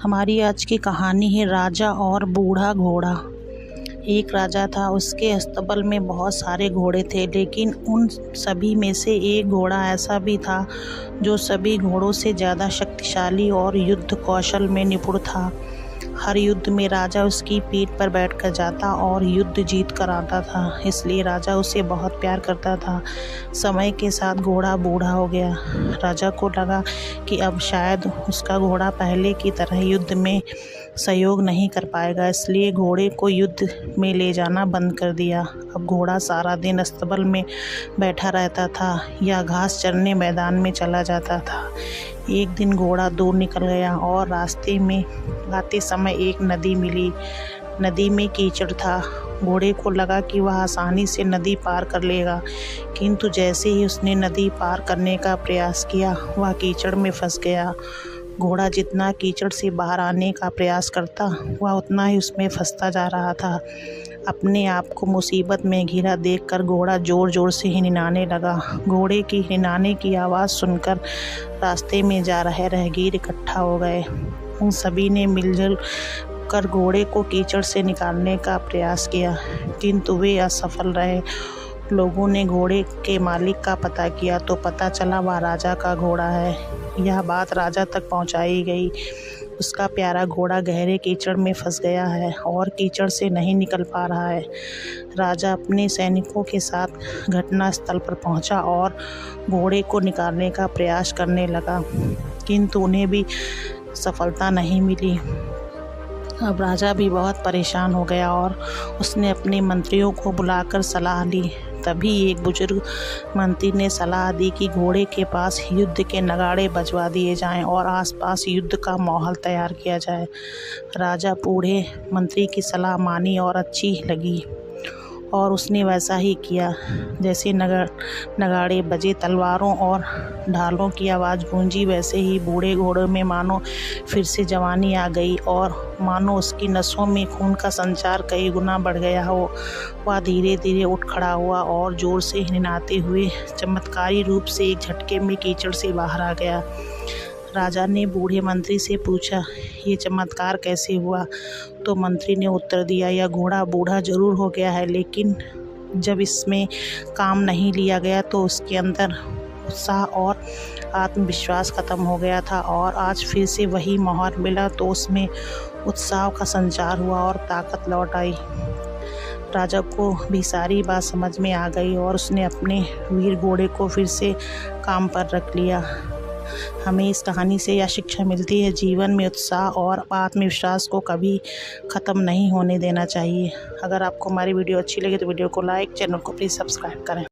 हमारी आज की कहानी है राजा और बूढ़ा घोड़ा। एक राजा था, उसके अस्तबल में बहुत सारे घोड़े थे, लेकिन उन सभी में से एक घोड़ा ऐसा भी था जो सभी घोड़ों से ज़्यादा शक्तिशाली और युद्ध कौशल में निपुण था। हर युद्ध में राजा उसकी पीठ पर बैठकर जाता और युद्ध जीत कर आता था, इसलिए राजा उसे बहुत प्यार करता था। समय के साथ घोड़ा बूढ़ा हो गया। राजा को लगा कि अब शायद उसका घोड़ा पहले की तरह युद्ध में सहयोग नहीं कर पाएगा, इसलिए घोड़े को युद्ध में ले जाना बंद कर दिया। अब घोड़ा सारा दिन अस्तबल में बैठा रहता था या घास चरने मैदान में चला जाता था। एक दिन घोड़ा दूर निकल गया और रास्ते में आते समय एक नदी मिली। नदी में कीचड़ था। घोड़े को लगा कि वह आसानी से नदी पार कर लेगा, किंतु जैसे ही उसने नदी पार करने का प्रयास किया, वह कीचड़ में फंस गया। घोड़ा जितना कीचड़ से बाहर आने का प्रयास करता, वह उतना ही उसमें फंसता जा रहा था। अपने आप को मुसीबत में घिरा देखकर घोड़ा ज़ोर ज़ोर से हिनहाने लगा। घोड़े की हिनहाने की आवाज़ सुनकर रास्ते में जा रहे राहगीर इकट्ठा हो गए। उन सभी ने मिलजुल कर घोड़े को कीचड़ से निकालने का प्रयास किया, किंतु वे असफल रहे। लोगों ने घोड़े के मालिक का पता किया तो पता चला वह राजा का घोड़ा है। यह बात राजा तक पहुंचाई गई। उसका प्यारा घोड़ा गहरे कीचड़ में फंस गया है और कीचड़ से नहीं निकल पा रहा है। राजा अपने सैनिकों के साथ घटनास्थल पर पहुंचा और घोड़े को निकालने का प्रयास करने लगा, किंतु उन्हें भी सफलता नहीं मिली। अब राजा भी बहुत परेशान हो गया और उसने अपने मंत्रियों को बुलाकर सलाह ली। तभी एक बुजुर्ग मंत्री ने सलाह दी कि घोड़े के पास युद्ध के नगाड़े बजवा दिए जाएं और आसपास युद्ध का माहौल तैयार किया जाए। राजा बूढ़े मंत्री की सलाह मानी और अच्छी लगी और उसने वैसा ही किया। जैसे नगाड़े बजे, तलवारों और ढालों की आवाज़ गूंजी, वैसे ही बूढ़े घोड़े में मानो फिर से जवानी आ गई और मानो उसकी नसों में खून का संचार कई गुना बढ़ गया हो। वह धीरे धीरे उठ खड़ा हुआ और ज़ोर से हिनहाते हुए चमत्कारी रूप से एक झटके में कीचड़ से बाहर आ गया। राजा ने बूढ़े मंत्री से पूछा, ये चमत्कार कैसे हुआ? तो मंत्री ने उत्तर दिया, यह घोड़ा बूढ़ा जरूर हो गया है, लेकिन जब इसमें काम नहीं लिया गया तो उसके अंदर उत्साह और आत्मविश्वास खत्म हो गया था और आज फिर से वही माहौल मिला तो उसमें उत्साह का संचार हुआ और ताकत लौट आई। राजा को भी सारी बात समझ में आ गई और उसने अपने वीर घोड़े को फिर से काम पर रख लिया। हमें इस कहानी से यह शिक्षा मिलती है, जीवन में उत्साह और आत्मविश्वास को कभी ख़त्म नहीं होने देना चाहिए। अगर आपको हमारी वीडियो अच्छी लगे तो वीडियो को लाइक, चैनल को प्लीज़ सब्सक्राइब करें।